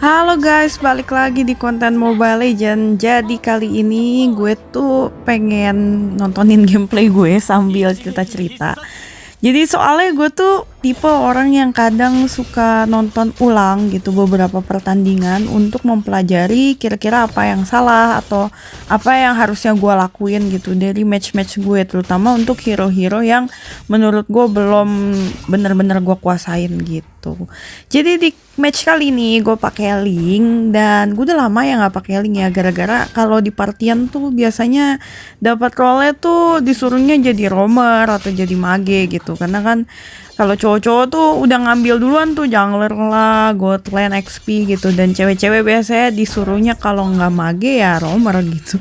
Halo guys, balik lagi di konten Mobile Legend. Jadi kali ini gue tuh pengen nontonin gameplay gue sambil cerita-cerita. Jadi soalnya gue tuh tipe orang yang kadang suka nonton ulang gitu beberapa pertandingan untuk mempelajari kira-kira apa yang salah atau apa yang harusnya gue lakuin gitu dari match-match gue, terutama untuk hero-hero yang menurut gue belum bener-bener gue kuasain gitu. Jadi di match kali ini gue pakai link, dan gue udah lama ya nggak pakai link ya, gara-gara kalau di partian tuh biasanya dapat role tuh disuruhnya jadi roamer atau jadi mage gitu, karena kan kalau cowok-cowok tuh udah ngambil duluan tuh jungler lah, god lane, XP gitu, dan cewek-cewek biasanya disuruhnya kalau nggak mage ya roamer gitu.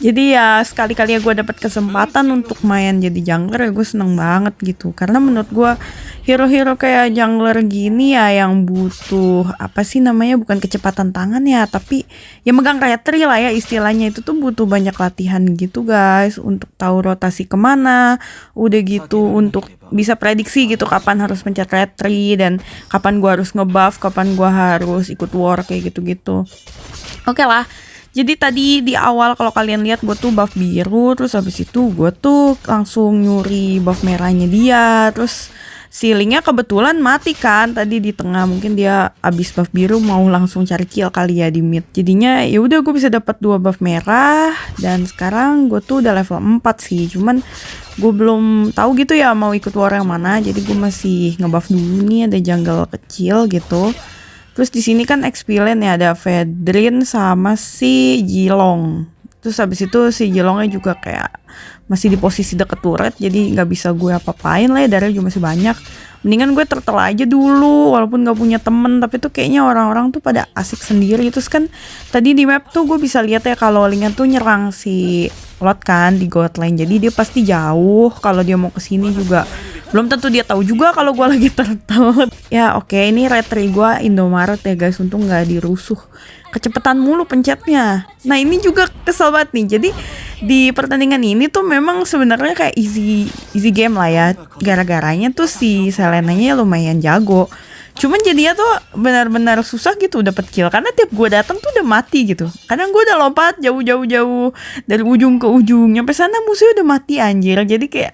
Jadi ya sekali-kali gue dapat kesempatan untuk main jadi jungler ya gue seneng banget gitu, karena menurut gue hero-hero kayak jungler gini ya yang butuh apa sih namanya, bukan kecepatan tangan ya, tapi ya megang retri lah ya istilahnya, itu tuh butuh banyak latihan gitu guys, untuk tahu rotasi kemana, udah gitu untuk bisa prediksi gitu kapan harus pencet retri dan kapan gua harus ngebuff, kapan gua harus ikut war kayak gitu-gitu. Oke lah. Jadi tadi di awal kalau kalian lihat gue tuh buff biru, terus habis itu gue tuh langsung nyuri buff merahnya dia, terus ceilingnya kebetulan mati kan tadi di tengah, mungkin dia abis buff biru mau langsung cari kill kali ya di mid. Jadinya ya udah gue bisa dapat 2 buff merah, dan sekarang gue tuh udah level 4 sih, cuman gue belum tahu gitu ya mau ikut war yang mana, jadi gue masih ngebuff dulu nih, ada jungle kecil gitu. Terus di sini kan XP lane ya, ada Fedrin sama si Jilong. Terus habis itu si Jilongnya juga kayak masih di posisi deket turret, jadi nggak bisa gue apa-apain lah ya, darahnya juga masih banyak. Mendingan gue turtle aja dulu walaupun nggak punya temen, tapi tuh kayaknya orang-orang tuh pada asik sendiri. Terus kan tadi di map tuh gue bisa lihat ya kalau linknya tuh nyerang si Lot kan di god lane, jadi dia pasti jauh. Kalau dia mau kesini juga belum tentu dia tahu juga kalau gue lagi turtle. Ya oke, ini retri gue Indomaret ya guys, untung nggak dirusuh, kecepetan mulu pencetnya. Nah ini juga kesel banget nih. Jadi di pertandingan ini tuh memang sebenarnya kayak easy game lah ya, gara-garanya tuh si Selenanya lumayan jago. Cuman jadinya tuh benar-benar susah gitu dapat kill, karena tiap gue datang tuh udah mati gitu. Kadang gue udah lompat jauh-jauh dari ujung ke ujung, nyampe sana musuhnya udah mati anjir. Jadi kayak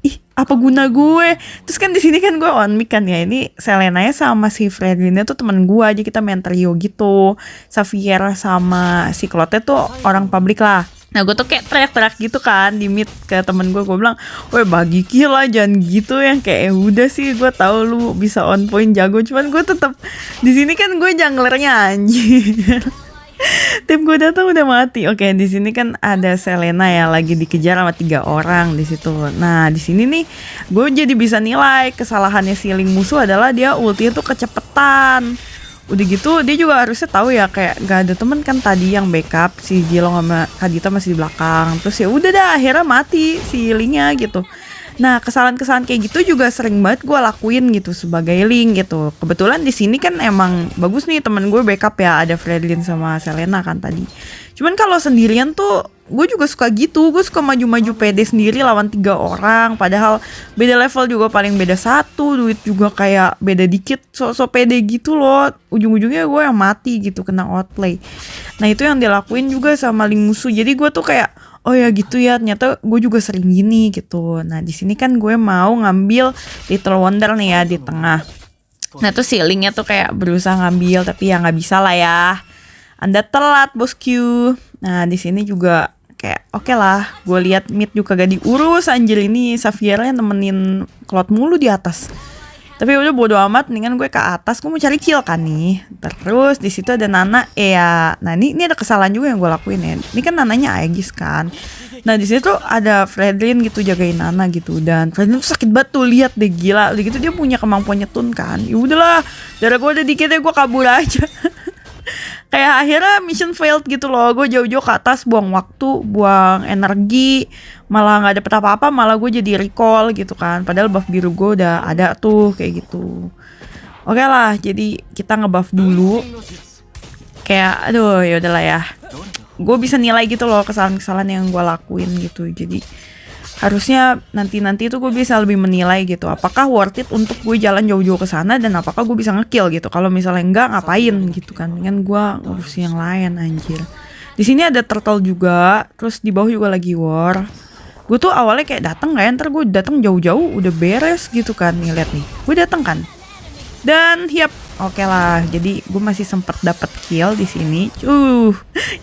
ih, apa guna gue? Terus kan di sini kan gue on mic kan ya. Ini Selenanya sama si Fredlinnya tuh teman gue aja, kita main trio gitu. Xavier sama si Clote tuh orang publik lah. Nah gue tuh kayak teriak-teriak gitu kan di mid ke temen gue bilang, weh bagi kill lah, jangan gitu, yang kayak udah sih gue tahu lu bisa on point jago, cuman gue tetap di sini kan gue junglernya anjir. Tim gue datang udah mati. Oke, di sini kan ada Selena ya lagi dikejar sama 3 orang di situ. Nah, di sini nih gue jadi bisa nilai kesalahannya si Link musuh adalah dia ulti itu kecepetan. Udah gitu dia juga harusnya tahu ya, kayak gak ada temen kan tadi yang backup, si Jilong sama Kadita masih di belakang. Terus ya udah dah akhirnya mati si Linknya gitu. Nah, kesalahan-kesalahan kayak gitu juga sering banget gue lakuin gitu sebagai Link gitu. Kebetulan di sini kan emang bagus nih temen gue backup ya, ada Fredlin sama Selena kan tadi. Cuman kalau sendirian tuh gue juga suka gitu, gue suka maju-maju pede sendiri lawan 3 orang, padahal beda level juga paling beda 1, duit juga kayak beda dikit, sok-sok pede gitu loh. Ujung-ujungnya gue yang mati gitu, kena outplay. Nah itu yang dilakuin juga sama Link musuh, jadi gue tuh kayak oh ya gitu ya, ternyata gue juga sering gini gitu. Nah di sini kan gue mau ngambil Little Wonder nih ya di tengah. Nah tuh si Linknya tuh kayak berusaha ngambil, tapi ya nggak bisa lah ya. Anda telat bosku. Nah di sini juga kayak oke lah, gue lihat mid juga gak diurus anjir, ini Xaviernya nemenin Cloud mulu di atas. Tapi udah bodo amat, mendingan gue ke atas, gue mau cari kill kan nih. Terus di situ ada Nana ya. Nah ini ada kesalahan juga yang gue lakuin ya. Ini kan Nananya Aegis kan. Nah di situ ada Fredlin gitu jagain Nana gitu, dan Fredlin tuh sakit banget tuh, lihat deh gila. Udah gitu dia punya kemampuan nyetun kan. Ya udahlah, darah gue udah dikit ya gue kabur aja. Kayak akhirnya mission failed gitu loh. Gue jauh-jauh ke atas, buang waktu, buang energi, malah gak dapet apa-apa, malah gue jadi recall gitu kan. Padahal buff biru gue udah ada tuh kayak gitu. Oke lah, jadi kita ngebuff dulu. Kayak aduh ya udahlah ya. Gue bisa nilai gitu loh kesalahan-kesalahan yang gue lakuin gitu. Jadi harusnya nanti tuh gue bisa lebih menilai gitu, apakah worth it untuk gue jalan jauh-jauh ke sana dan apakah gue bisa ngekill gitu. Kalau misalnya enggak, ngapain gitu kan, dengan gue ngurusin yang lain anjir. Di sini ada turtle juga, terus di bawah juga lagi war. Gue tuh awalnya kayak datang kayak ntar gue datang jauh-jauh udah beres gitu kan. Nih lihat nih, gue datang kan. Dan yap, oke lah. Jadi gue masih sempet dapet kill di sini.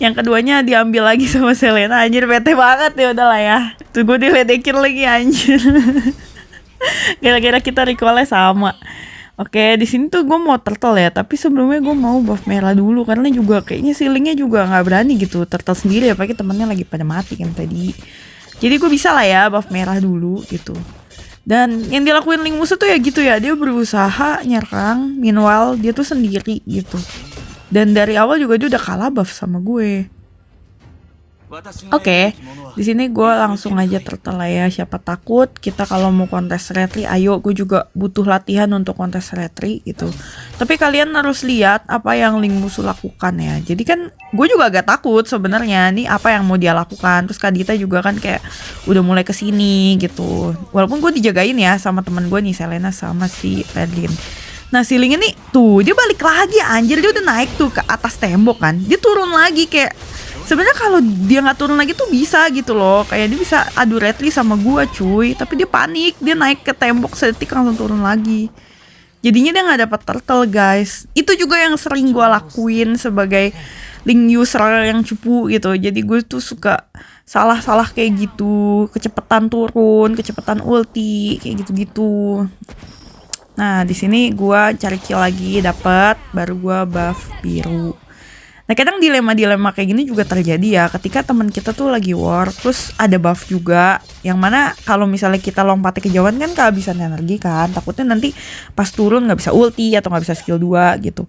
Yang keduanya diambil lagi sama Selena. Anjir bete banget ya, udahlah ya. Tuh gue diledekin lagi anjir. Gara-gara kita recall-nya sama. Oke, di sini tuh gue mau turtle ya, tapi sebelumnya gue mau buff merah dulu karena juga kayaknya ceilingnya juga nggak berani gitu turtle sendiri, apalagi temennya lagi pada mati kan tadi. Jadi gue bisa lah ya buff merah dulu gitu. Dan yang dilakuin Link musuh tuh ya gitu ya, dia berusaha nyerang, meanwhile dia tuh sendiri gitu. Dan dari awal juga dia udah kalah buff sama gue. Oke, di sini gue langsung aja turtle ya. Siapa takut kita kalau mau kontes retri, ayo, gue juga butuh latihan untuk kontes retri gitu. Tapi kalian harus lihat apa yang Link musuh lakukan ya. Jadi kan gue juga agak takut sebenarnya nih apa yang mau dia lakukan. Terus Kak Dita juga kan kayak udah mulai kesini gitu. Walaupun gue dijagain ya sama teman gue nih, Selena sama si Redlin. Nah si Link ini tuh dia balik lagi anjir, dia udah naik tuh ke atas tembok kan. Dia turun lagi kayak sebenarnya kalau dia nggak turun lagi tuh bisa gitu loh, kayak dia bisa adu retri sama gua cuy, tapi dia panik, dia naik ke tembok sedetik langsung turun lagi. Jadinya dia nggak dapat turtle guys. Itu juga yang sering gua lakuin sebagai Link user yang cupu gitu. Jadi gue tuh suka salah-salah kayak gitu, kecepatan turun, kecepatan ulti, kayak gitu-gitu. Nah di sini gua cari kill lagi, dapat, baru gua buff biru. Nah kadang dilema-dilema kayak gini juga terjadi ya, ketika teman kita tuh lagi war, terus ada buff juga, yang mana kalau misalnya kita lompatnya kejauhan kan kehabisan energi kan, takutnya nanti pas turun nggak bisa ulti atau nggak bisa skill 2 gitu.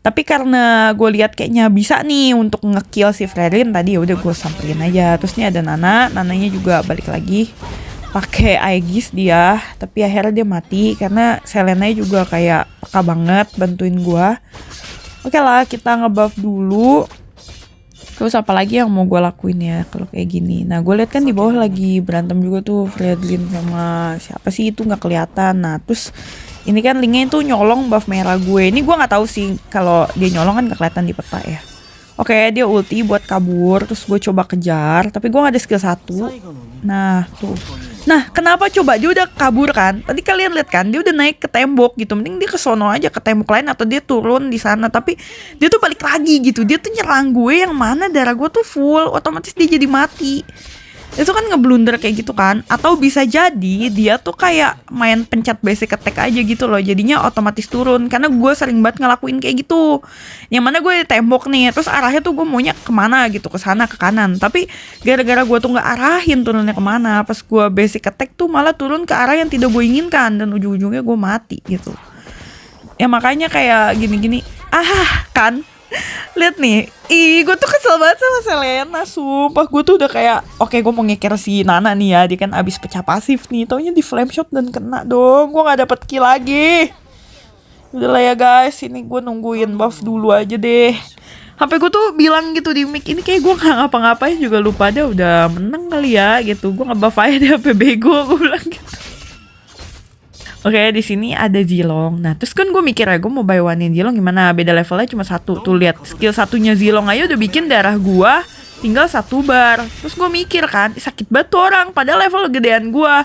Tapi karena gue lihat kayaknya bisa nih untuk ngekill si Fredlin tadi, ya udah gue samperin aja. Terus nih ada Nananya juga balik lagi pakai Aegis dia, tapi akhirnya dia mati karena Selena juga kayak peka banget bantuin gue. Oke lah, kita ngebuff dulu. Terus apa lagi yang mau gue lakuin ya kalau kayak gini. Nah gue lihat kan di bawah lagi berantem juga tuh Fredlin sama siapa sih itu nggak kelihatan. Nah terus ini kan Linknya itu nyolong buff merah gue. Ini gue nggak tahu sih kalau dia nyolong kan nggak kelihatan di peta ya. Oke, dia ulti buat kabur, terus gue coba kejar, tapi gue gak ada skill 1. Nah, tuh. Nah, kenapa coba? Dia udah kabur kan? Tadi kalian lihat kan, dia udah naik ke tembok gitu. Mending dia kesono aja ke tembok lain atau dia turun di sana. Tapi dia tuh balik lagi gitu. Dia tuh nyerang gue yang mana darah gue tuh full, otomatis dia jadi mati. Itu kan ngeblunder kayak gitu kan. Atau bisa jadi dia tuh kayak main pencet basic attack aja gitu loh, jadinya otomatis turun. Karena gue sering banget ngelakuin kayak gitu, yang mana gue di tembok nih, terus arahnya tuh gue maunya kemana gitu, ke sana ke kanan, tapi gara-gara gue tuh nggak arahin turunnya kemana, pas gue basic attack tuh malah turun ke arah yang tidak gue inginkan, dan ujung-ujungnya gue mati gitu. Ya makanya kayak gini-gini kan. Lihat nih, gue tuh kesel banget sama Selena, sumpah. Gue tuh udah kayak, oke, gue mau ngeker si Nana nih ya, dia kan abis pecah pasif nih, taunya di flame shot dan kena dong, gue gak dapet kill lagi. Udah lah ya guys, ini gue nungguin buff dulu aja deh. Sampai gue tuh bilang gitu di mic, ini kayak gue gak ngapa-ngapain juga lupa deh udah menang kali ya gitu. Gue nge-buff aja deh HP bego, gue bilang gitu. Oke, di sini ada Zilong. Nah, terus kan gue mikir ya, gue mau buy one-in Zilong gimana? Beda levelnya cuma 1. Tuh lihat, skill satunya Zilong aja udah bikin darah gue tinggal 1 bar. Terus gue mikir kan, sakit banget tuh orang, padahal level gedean gue.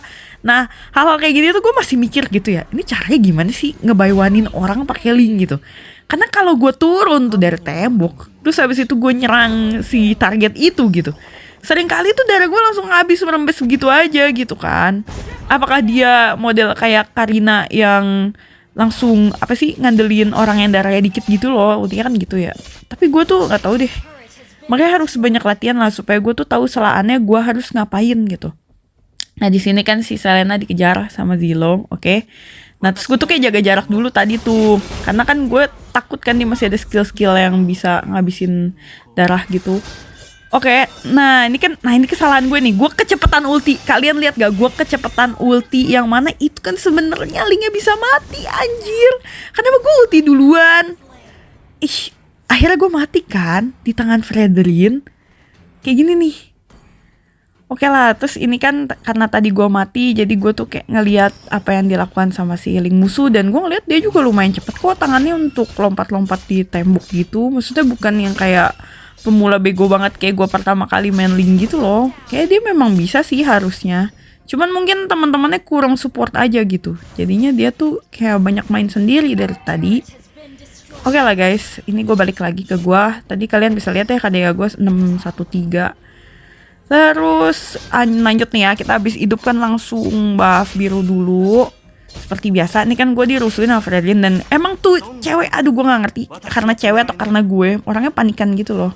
Nah, hal-hal kayak gini tuh gue masih mikir gitu ya. Ini caranya gimana sih nge-buy one-in orang pakai link gitu? Karena kalau gue turun tuh dari tembok, terus habis itu gue nyerang si target itu gitu, sering kali tuh darah gue langsung habis merembes begitu aja gitu kan. Apakah dia model kayak Karina yang langsung apa sih ngandelin orang yang darahnya dikit gitu loh, ultinya kan gitu ya. Tapi gue tuh nggak tahu deh. Makanya harus banyak latihan lah supaya gue tuh tahu selaannya gue harus ngapain gitu. Nah di sini kan si Selena dikejar sama Zilong, oke. Nah terus gue tuh kayak jaga jarak dulu tadi tuh, karena kan gue takut kan dia masih ada skill-skill yang bisa ngabisin darah gitu. Oke, nah ini kesalahan gue nih. Gue kecepatan ulti. Kalian lihat gak? Gue kecepatan ulti yang mana itu kan sebenarnya Linknya bisa mati anjir. Kenapa gue ulti duluan? Akhirnya gue mati kan di tangan Fredlin. Kayak gini nih. Oke lah, terus ini kan karena tadi gue mati, jadi gue tuh kayak ngeliat apa yang dilakukan sama si Link musuh, dan gue ngeliat dia juga lumayan cepet kok tangannya untuk lompat-lompat di tembok gitu. Maksudnya bukan yang kayak pemula bego banget kayak gue pertama kali main Link gitu loh. Kayak dia memang bisa sih harusnya. Cuman mungkin teman-temannya kurang support aja gitu. Jadinya dia tuh kayak banyak main sendiri dari tadi. Oke lah guys, ini gue balik lagi ke gue. Tadi kalian bisa lihat ya KDA gue 613. Terus lanjut nih ya, kita habis hidup kan langsung buff biru dulu. Seperti biasa, nih kan gue dirusuhin sama Fredlin, dan emang tuh cewek, aduh gue gak ngerti karena cewek atau karena gue, orangnya panikan gitu loh.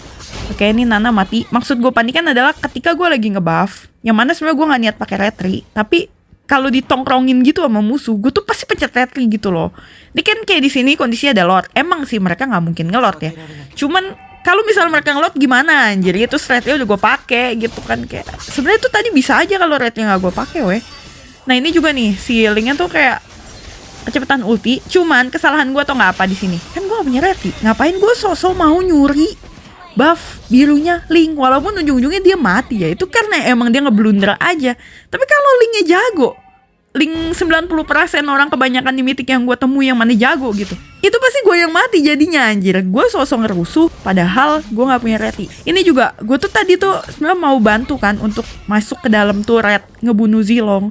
Oke, ini Nana mati. Maksud gue panikan adalah ketika gue lagi ngebuff, yang mana sebenarnya gue gak niat pakai retri, tapi kalau ditongkrongin gitu sama musuh, gue tuh pasti pencet retri gitu loh. Ini kan kayak di sini kondisinya ada lord. Emang sih mereka nggak mungkin ngelord ya. Cuman kalau misalnya mereka ngelord gimana anjir, itu retri udah gue pakai gitu kan, kayak sebenarnya tuh tadi bisa aja kalau retri nggak gue pakai weh. Nah ini juga nih si Linknya tuh kayak kecepatan ulti. Cuman kesalahan gue tuh nggak apa di sini, kan gue gak punya retri, ngapain gue sosok mau nyuri buff birunya Link, walaupun ujung-ujungnya dia mati ya. Itu karena emang dia ngeblunder aja. Tapi kalau Linknya jago, Link 90% orang kebanyakan di Mythic yang gue temui yang mana jago gitu, itu pasti gue yang mati jadinya anjir. Gue sosok ngerusuh padahal gue gak punya reti. Ini juga gue tuh tadi tuh sebenarnya mau bantu kan untuk masuk ke dalam turret ngebunuh Zilong.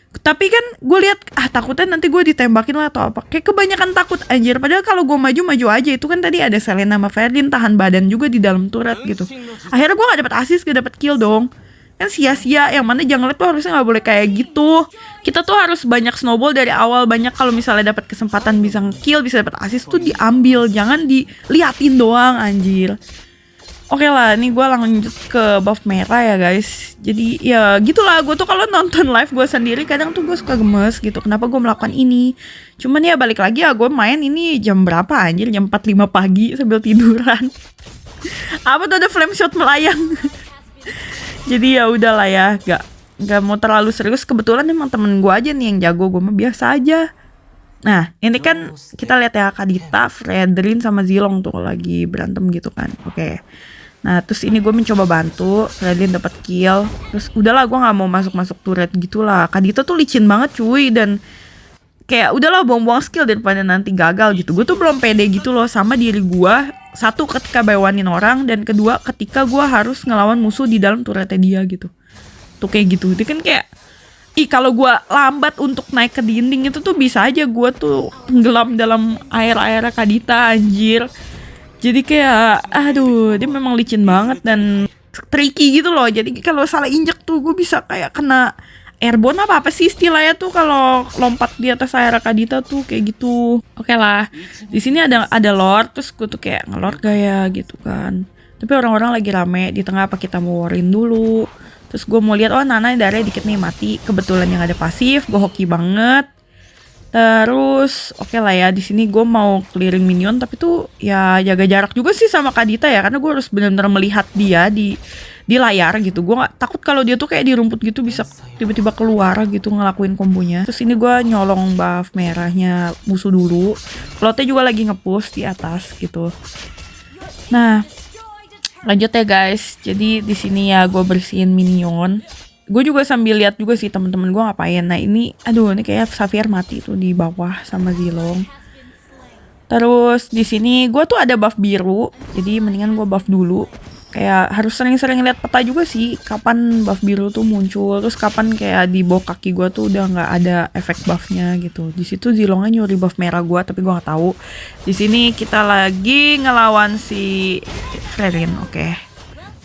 Tapi kan gue lihat takutnya nanti gue ditembakin lah atau apa. Kayak kebanyakan takut anjir. Padahal kalau gue maju aja, itu kan tadi ada Selena sama Ferdin tahan badan juga di dalam turret gitu. Akhirnya gue gak dapet assist, gak dapet kill dong. Kan sia-sia, yang mana jungle tuh harusnya nggak boleh kayak gitu. Kita tuh harus banyak snowball dari awal, banyak kalau misalnya dapat kesempatan bisa kill, bisa dapat assist tuh diambil, jangan diliatin doang anjir. Oke lah, ini gue lanjut ke buff merah ya guys. Jadi ya gitulah, gue tuh kalau nonton live gue sendiri kadang tuh gue suka gemes gitu, kenapa gue melakukan ini. Cuman ya balik lagi ya, gue main ini jam berapa anjir, jam 4:05 pagi sambil tiduran. Apa tuh ada flame shot melayang. Jadi ya udahlah ya, gak mau terlalu serius. Kebetulan emang temen gue aja nih yang jago, gue mah biasa aja. Nah ini kan kita lihat ya, Kadita, Fredrin sama Zilong tuh lagi berantem gitu kan. Oke. Nah terus ini gue mencoba bantu, Fredrin dapat kill. Terus udahlah, gue nggak mau masuk turret gitulah. Kadita tuh licin banget cuy, dan kayak udahlah buang-buang skill daripada nanti gagal gitu. Gue tuh belum pede gitu loh sama diri gue. Satu, ketika bawanin orang, dan kedua ketika gue harus ngelawan musuh di dalam turretnya dia gitu. Tuh kayak gitu. Itu kan kayak, kalau gue lambat untuk naik ke dinding itu tuh bisa aja gue tuh tenggelam dalam air Kadita anjir. Jadi kayak aduh, dia memang licin banget dan tricky gitu loh. Jadi kalau salah injek tuh gue bisa kayak kena airborne apa sih istilahnya tuh kalau lompat di atas air Kadita tuh kayak gitu. Oke lah, di sini ada lord, terus gue tuh kayak ngelord gaya gitu kan. Tapi orang-orang lagi rame di tengah, apa kita mau warin dulu. Terus gue mau lihat, oh Nana darahnya dikit nih mati. Kebetulan yang ada pasif, gue hoki banget. Terus oke lah ya, di sini gue mau clearing minion, tapi tuh ya jaga jarak juga sih sama Kadita ya, karena gue harus benar-benar melihat dia di layar gitu. Gue nggak takut kalau dia tuh kayak di rumput gitu bisa tiba-tiba keluar gitu ngelakuin kombonya. Terus ini gue nyolong buff merahnya musuh dulu. Plotnya juga lagi nge-push di atas gitu. Nah lanjut ya guys. Jadi di sini ya gue bersihin minion. Gue juga sambil lihat juga sih teman-teman gue ngapain. Nah ini aduh, ini kayak Xavier mati tuh di bawah sama Zilong. Terus di sini gue tuh ada buff biru, jadi mendingan gue buff dulu. Kayak harus sering-sering lihat peta juga sih, kapan buff biru tuh muncul, terus kapan kayak di bawah kaki gue tuh udah nggak ada efek buffnya gitu. Di situ Zilongnya nyuri buff merah gue, tapi gue nggak tahu. Di sini kita lagi ngelawan si Fredrin, oke.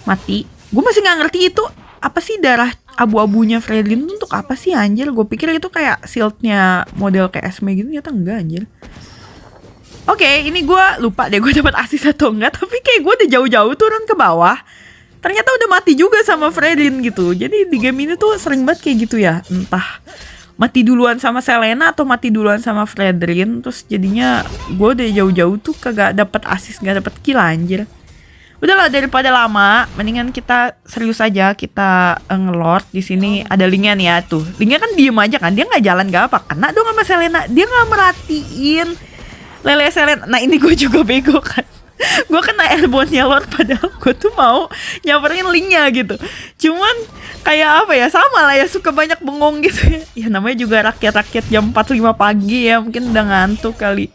Mati. Gue masih nggak ngerti itu apa sih darah abu-abunya Fredrin tuh untuk apa sih anjir? Gue pikir itu kayak shieldnya model kayak Esme gitu, ternyata enggak anjir. Oke, ini gue lupa deh gue dapat assist atau enggak, tapi kayak gue udah jauh-jauh turun ke bawah. Ternyata udah mati juga sama Fredrin gitu. Jadi di game ini tuh sering banget kayak gitu ya. Entah mati duluan sama Selena atau mati duluan sama Fredrin, terus jadinya gue udah jauh-jauh tuh kagak dapat assist, gak dapat kill anjir. Udahlah daripada lama, mendingan kita serius aja, kita ngelord. Di sini ada Linknya nih ya tuh. Linknya kan diem aja kan, dia nggak jalan gak apa, kena dong sama Selena. Dia nggak merhatiin Lele Selena. Nah ini gue juga bego kan. Gue kena airborne-nya Lord, padahal gue tuh mau nyamperin linknya gitu. Cuman kayak apa ya, sama lah ya, suka banyak bengong gitu ya. Ya namanya juga rakyat-rakyat jam 4-5 pagi ya, mungkin udah ngantuk kali.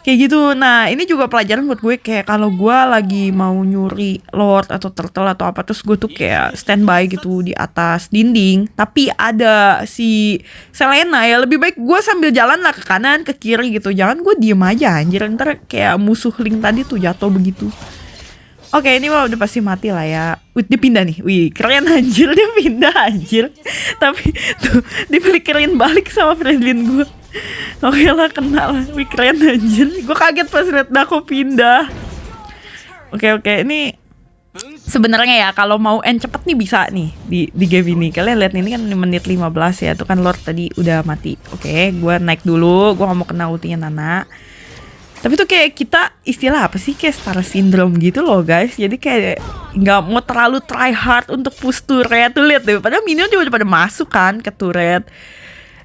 Kayak gitu. Nah ini juga pelajaran buat gue, kayak kalau gue lagi mau nyuri Lord atau turtle atau apa, terus gue tuh kayak standby gitu di atas dinding, tapi ada si Selena ya, lebih baik gue sambil jalan lah ke kanan ke kiri gitu, jangan gue diem aja anjir, ntar kayak musuh Link tadi tuh jatuh begitu. Oke, ini mah udah pasti mati lah ya. Wih, dia pindah nih. Wih, keren anjir, dia pindah anjir. Tapi tuh dipelikirin balik sama Fredlin gue. Oke lah, kena lah. Wih, keren anjir. Gue kaget pas liat Dako pindah. Oke, ini sebenarnya ya kalau mau end cepet nih bisa nih di game ini. Kalian lihat ini kan menit 15 ya. Tuh kan Lord tadi udah mati. Oke, gue naik dulu. Gue gak mau kena ultinya Nana. Tapi tuh kayak kita istilah apa sih, kayak star syndrome gitu loh guys. Jadi kayak nggak mau terlalu try hard untuk push turret. Tuh lihat deh, padahal minion juga udah pada masuk kan ke turret.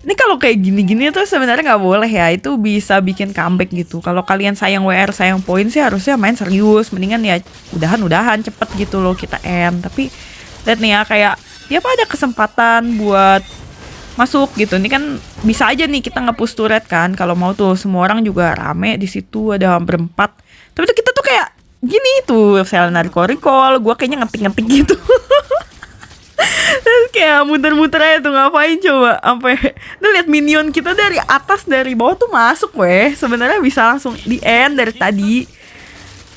Ini kalau kayak gini-gini tuh sebenarnya nggak boleh ya. Itu bisa bikin comeback gitu. Kalau kalian sayang WR, sayang poin sih harusnya main serius. Mendingan ya udahan cepet gitu loh kita end. Tapi lihat nih ya, kayak dia ada kesempatan buat masuk gitu. Ini kan bisa aja nih kita nge-push turret kan. Kalau mau tuh semua orang juga rame di situ, ada berempat. Tapi tuh kita tuh kayak gini tuh, Selena recall, gue kayaknya ngetik gitu. Terus kayak muter-muter aja tuh, ngapain coba sampai tuh lihat minion kita dari atas dari bawah tuh masuk weh. Sebenarnya bisa langsung di end dari tadi.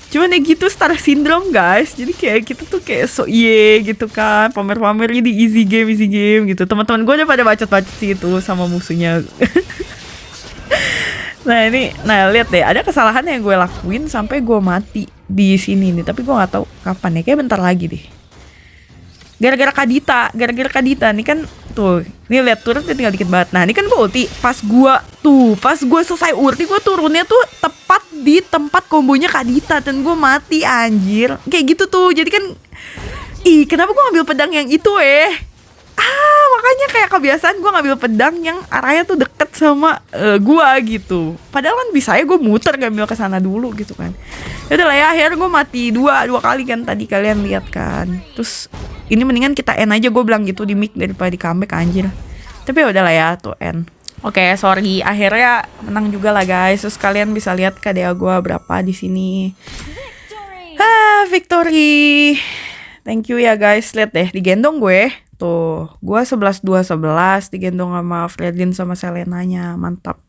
Cuman ya gitu, star syndrome guys. Jadi kayak kita tuh kayak so gitu kan, pamer-pamer di easy game gitu. Teman-teman gue udah pada bacot-bacot sih itu sama musuhnya. Nah lihat deh, ada kesalahan yang gue lakuin sampai gue mati di sini nih. Tapi gue nggak tahu kapan ya, kayak bentar lagi deh. Gara-gara Kadita nih kan tuh, nih lihat turun tinggal dikit banget. Nah ini kan gue ulti, pas gue selesai ulti, gue turunnya tuh tepat di tempat kombonya Kadita dan gue mati anjir. Kayak gitu tuh, jadi kan kenapa gue ngambil pedang yang itu makanya kayak kebiasaan gue ngambil pedang yang arahnya tuh deket sama gue gitu. Padahal kan bisa ya gue muter ngambil ke sana dulu gitu kan. Yaudah lah ya, akhirnya gue mati dua kali kan tadi kalian lihat kan. Terus ini mendingan kita end aja, gue bilang gitu di mic daripada di comeback anjir. Tapi udah lah ya tuh end. Oke, sorry, akhirnya menang juga lah guys. Terus kalian bisa lihat KDA gue berapa di sini. Victory. Thank you ya guys. Lihat deh, digendong gue. Tuh, gue 11-2-11 digendong sama Fredlin sama Selenanya. Mantap.